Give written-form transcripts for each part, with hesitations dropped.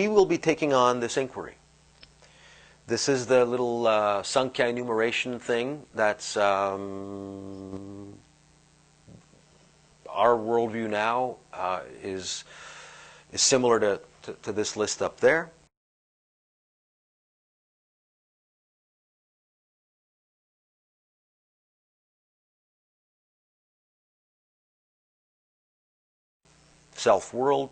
we will be taking on this inquiry. This is the little Sankhya enumeration thing that's our worldview now is similar to this list up there. Self-world,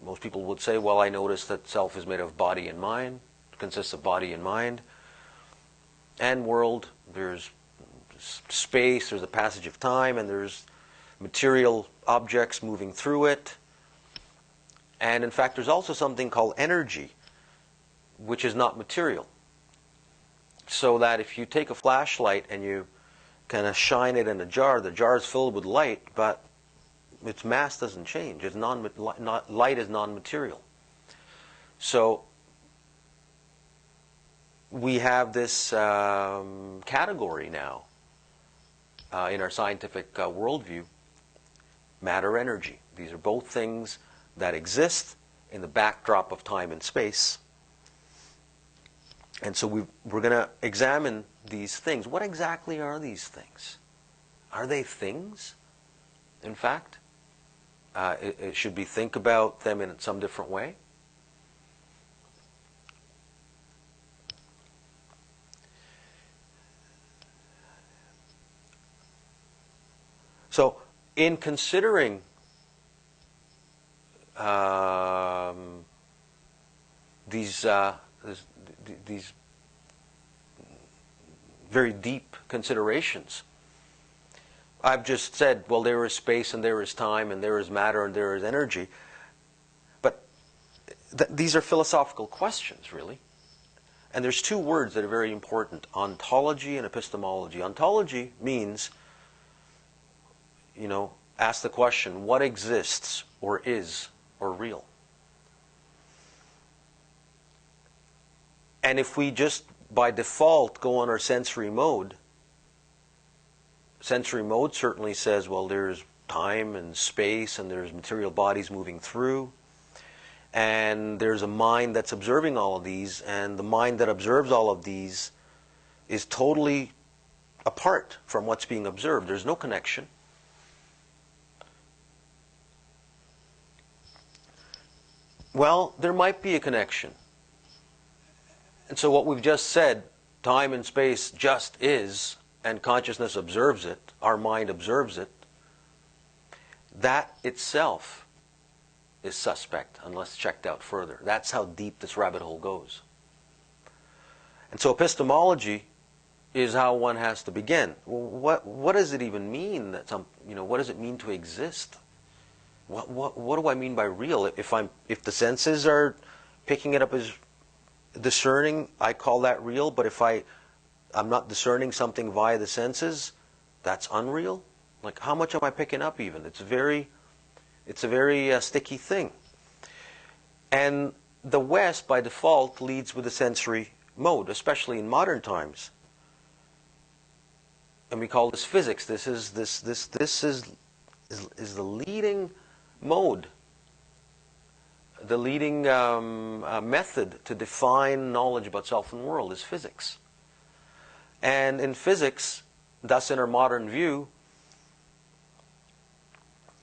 most people would say, well, I noticed that self is made of body and mind, consists of body and mind. And world, there's space, there's a passage of time, and there's material objects moving through it. And in fact, there's also something called energy, which is not material. So that if you take a flashlight and you kind of shine it in a jar, the jar is filled with light, but its mass doesn't change. It's light is non-material. So we have this category now in our scientific worldview, matter-energy. These are both things that exist in the backdrop of time and space. And so we're going to examine these things. What exactly are these things? Are they things, in fact? Should we think about them in some different way? So, in considering these very deep considerations, I've just said, well, there is space and there is time and there is matter and there is energy. But these are philosophical questions, really. And there's two words that are very important, ontology and epistemology. Ontology means, ask the question, what exists or is or real? And if we just by default go on our sensory mode certainly says, well, there's time and space and there's material bodies moving through, and there's a mind that's observing all of these, and the mind that observes all of these is totally apart from what's being observed. There's no connection. Well, there might be a connection. And so what we've just said, time and space just is, and consciousness observes it, our mind observes it, that itself is suspect unless checked out further. That's how deep this rabbit hole goes. And so epistemology is how one has to begin. Well, what does it even mean that what does it mean to exist? What do I mean by real? If the senses are picking it up as discerning, I call that real. But if I'm not discerning something via the senses, that's unreal. Like, how much am I picking up even? It's a very sticky thing. And the West, by default, leads with the sensory mode, especially in modern times. And we call this physics. This is the leading mode, the leading method to define knowledge about self and world is physics. And in physics, thus in our modern view,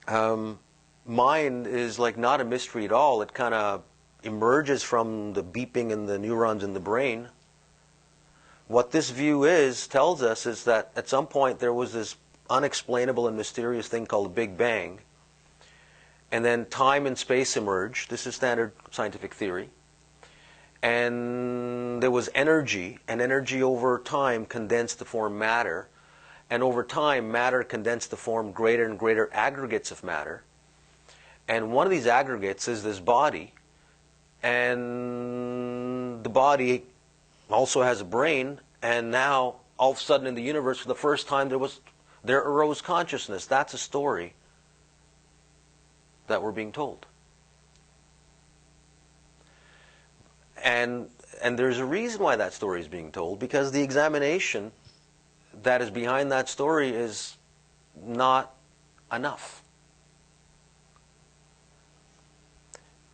mind is like not a mystery at all. It kind of emerges from the beeping in the neurons in the brain. What this view tells us is that at some point there was this unexplainable and mysterious thing called the Big Bang. And then time and space emerged. This is standard scientific theory. And there was energy, and energy over time condensed to form matter. And over time, matter condensed to form greater and greater aggregates of matter. And one of these aggregates is this body. And the body also has a brain. And now, all of a sudden in the universe, for the first time, there arose consciousness. That's a story that we're being told. And there's a reason why that story is being told, because the examination that is behind that story is not enough.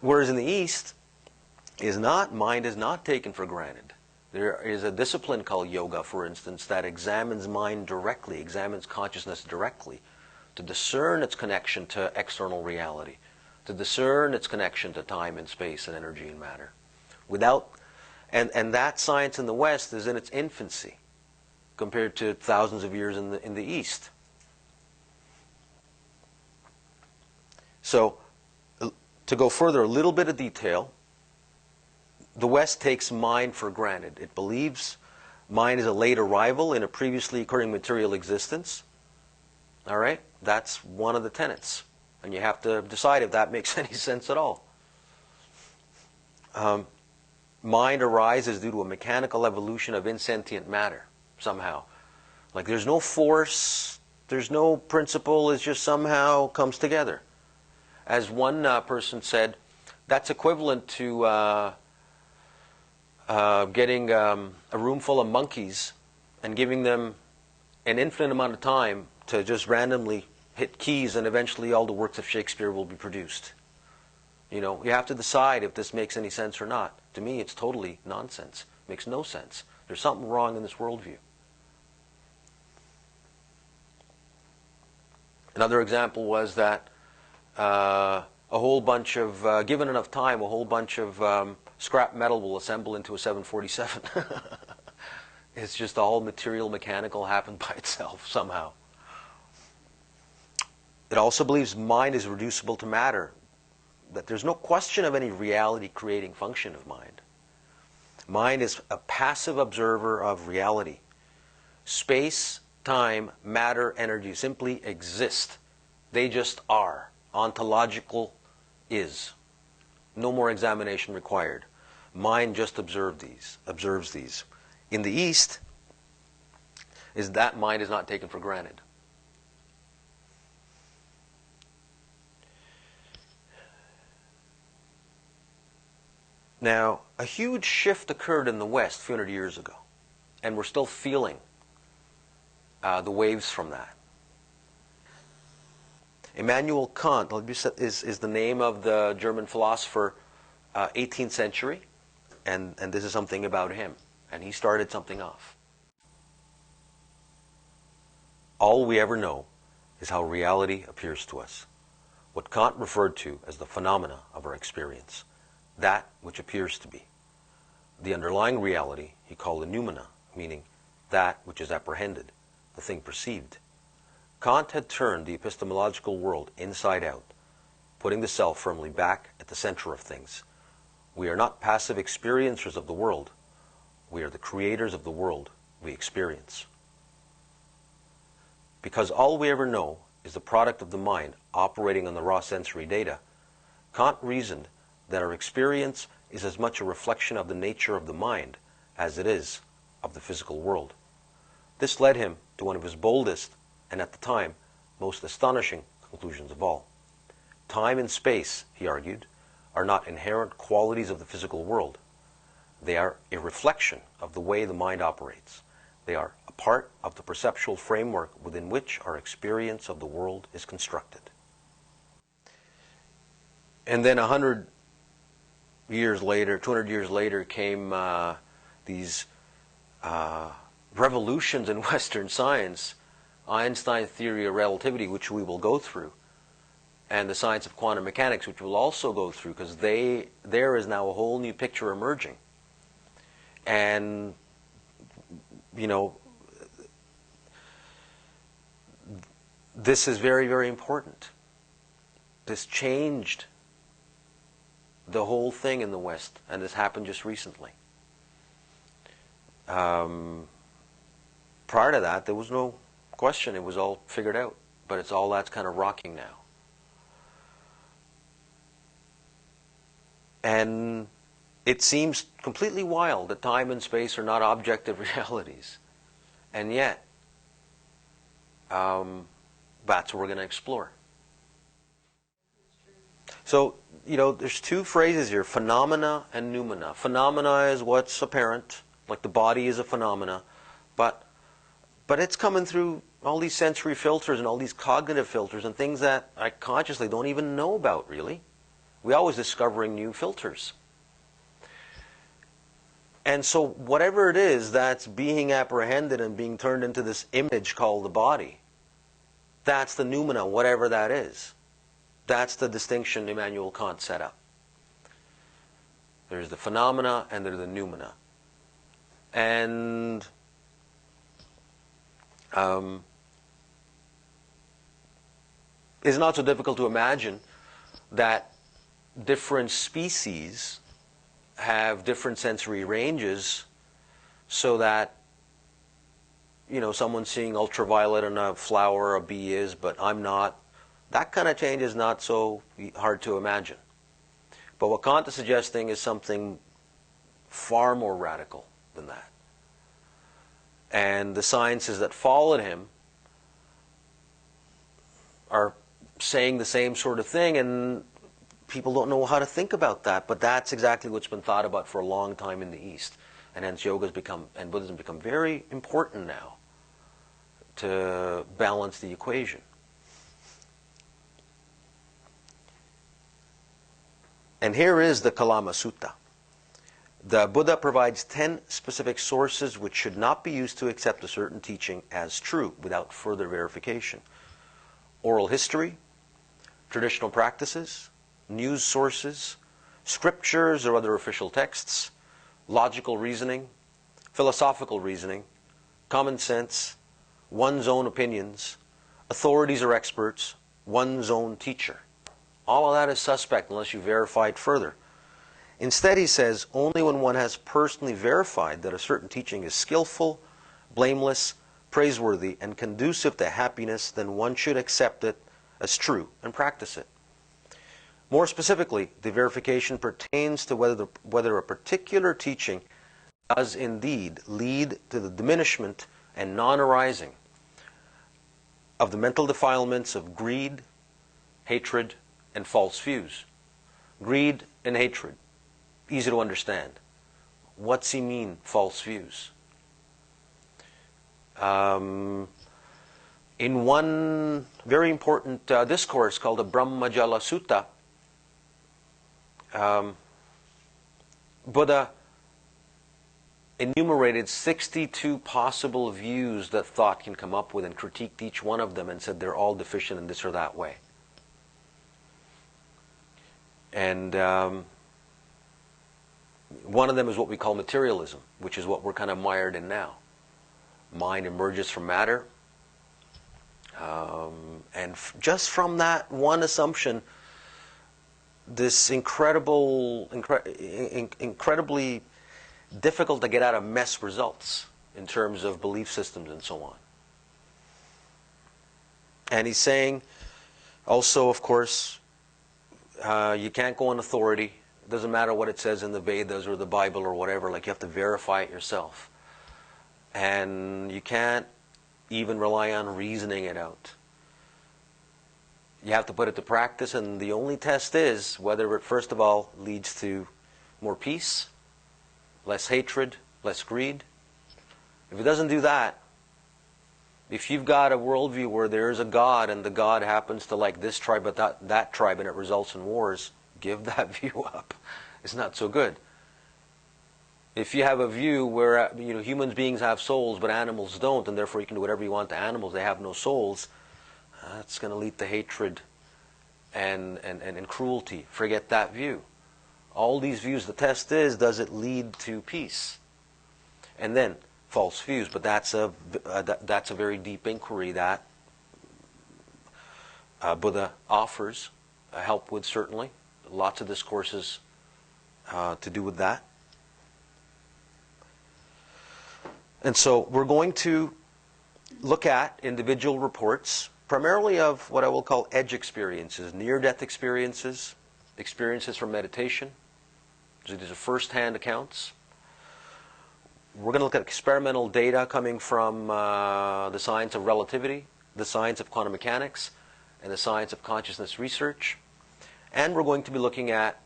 Whereas in the East, mind is not taken for granted. There is a discipline called yoga, for instance, that examines mind directly, examines consciousness directly, to discern its connection to external reality, to discern its connection to time and space and energy and matter. And that science in the West is in its infancy compared to thousands of years in the East. So, to go further, a little bit of detail. The West takes mind for granted. It believes mind is a late arrival in a previously occurring material existence. All right? That's one of the tenets. And you have to decide if that makes any sense at all. Mind arises due to a mechanical evolution of insentient matter, somehow. Like there's no force, there's no principle, it just somehow comes together. As one person said, that's equivalent to getting a room full of monkeys and giving them an infinite amount of time to just randomly hit keys, and eventually all the works of Shakespeare will be produced. You know, you have to decide if this makes any sense or not. To me, it's totally nonsense. It makes no sense. There's something wrong in this worldview. Another example was that a whole bunch of, given enough time, a whole bunch of scrap metal will assemble into a 747. It's just all material, mechanical, happened by itself somehow. It also believes mind is reducible to matter, that there's no question of any reality-creating function of mind. Mind is a passive observer of reality. Space, time, matter, energy simply exist. They just are. Ontological is. No more examination required. Mind just observes these. In the East, is that mind is not taken for granted. Now, a huge shift occurred in the West a few hundred years ago, and we're still feeling the waves from that. Immanuel Kant is the name of the German philosopher, 18th century, and this is something about him, and he started something off. All we ever know is how reality appears to us, what Kant referred to as the phenomena of our experience. That which appears to be. The underlying reality he called the noumena, meaning that which is apprehended, the thing perceived. Kant had turned the epistemological world inside out, putting the self firmly back at the center of things. We are not passive experiencers of the world. We are the creators of the world we experience. Because all we ever know is the product of the mind operating on the raw sensory data, Kant reasoned that our experience is as much a reflection of the nature of the mind as it is of the physical world. This led him to one of his boldest, and at the time, most astonishing conclusions of all. Time and space, he argued, are not inherent qualities of the physical world. They are a reflection of the way the mind operates. They are a part of the perceptual framework within which our experience of the world is constructed. And then 100 years later, 200 years later, came these revolutions in Western science, Einstein's theory of relativity, which we will go through, and the science of quantum mechanics, which we'll also go through, because there is now a whole new picture emerging. And, you know, this is very, very important. This changed the whole thing in the West, and this happened just recently. Prior to that, there was no question. It was all figured out, but it's all that's kind of rocking now. And it seems completely wild that time and space are not objective realities, and yet that's what we're going to explore. So, you know, there's two phrases here, phenomena and noumena. Phenomena is what's apparent, like the body is a phenomena, but it's coming through all these sensory filters and all these cognitive filters and things that I consciously don't even know about, really. We're always discovering new filters. And so whatever it is that's being apprehended and being turned into this image called the body, that's the noumena, whatever that is. That's the distinction Immanuel Kant set up. There's the phenomena and there's the noumena. And it's not so difficult to imagine that different species have different sensory ranges, so that, you know, someone's seeing ultraviolet in a flower, a bee is, but I'm not. That kind of change is not so hard to imagine. But what Kant is suggesting is something far more radical than that. And the sciences that followed him are saying the same sort of thing, and people don't know how to think about that, but that's exactly what's been thought about for a long time in the East. And hence yoga's become, and Buddhism become very important now to balance the equation. And here is the Kalama Sutta. The Buddha provides 10 specific sources which should not be used to accept a certain teaching as true without further verification. Oral history, traditional practices, news sources, scriptures or other official texts, logical reasoning, philosophical reasoning, common sense, one's own opinions, authorities or experts, one's own teacher. All of that is suspect unless you verify it further. Instead, he says, only when one has personally verified that a certain teaching is skillful, blameless, praiseworthy, and conducive to happiness, then one should accept it as true and practice it. More specifically, the verification pertains to whether a particular teaching does indeed lead to the diminishment and non-arising of the mental defilements of greed, hatred, and false views. Greed and hatred, easy to understand. What's he mean, false views? In one very important discourse called the Brahmajala Sutta, Buddha enumerated 62 possible views that thought can come up with and critiqued each one of them and said they're all deficient in this or that way. And one of them is what we call materialism, which is what we're kind of mired in now. Mind emerges from matter. And just from that one assumption, this incredibly difficult to get out of mess results in terms of belief systems and so on. And he's saying also, of course, you can't go on authority. It doesn't matter what it says in the Vedas or the Bible or whatever. Like, you have to verify it yourself. And you can't even rely on reasoning it out. You have to put it to practice, and the only test is whether it, first of all, leads to more peace, less hatred, less greed. If it doesn't do that, if you've got a worldview where there is a God and the God happens to like this tribe but that tribe and it results in wars, give that view up. It's not so good. If you have a view where human beings have souls but animals don't, and therefore you can do whatever you want to animals, they have no souls, that's going to lead to hatred and cruelty. Forget that view. All these views, the test is, does it lead to peace? And then false views, but that's a very deep inquiry that Buddha offers help with, certainly. Lots of discourses to do with that. And so we're going to look at individual reports, primarily of what I will call edge experiences, near-death experiences, experiences from meditation. So these are first-hand accounts. We're going to look at experimental data coming from the science of relativity, the science of quantum mechanics, and the science of consciousness research. And we're going to be looking at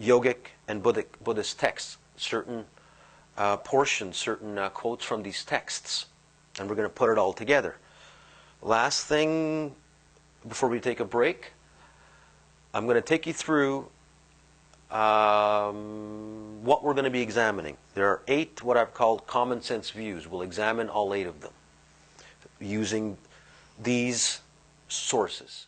yogic and Buddhist texts, certain portions, certain quotes from these texts. And we're going to put it all together. Last thing, before we take a break, I'm going to take you through one what we're going to be examining. There are 8 what I've called common sense views. We'll examine all 8 of them using these sources.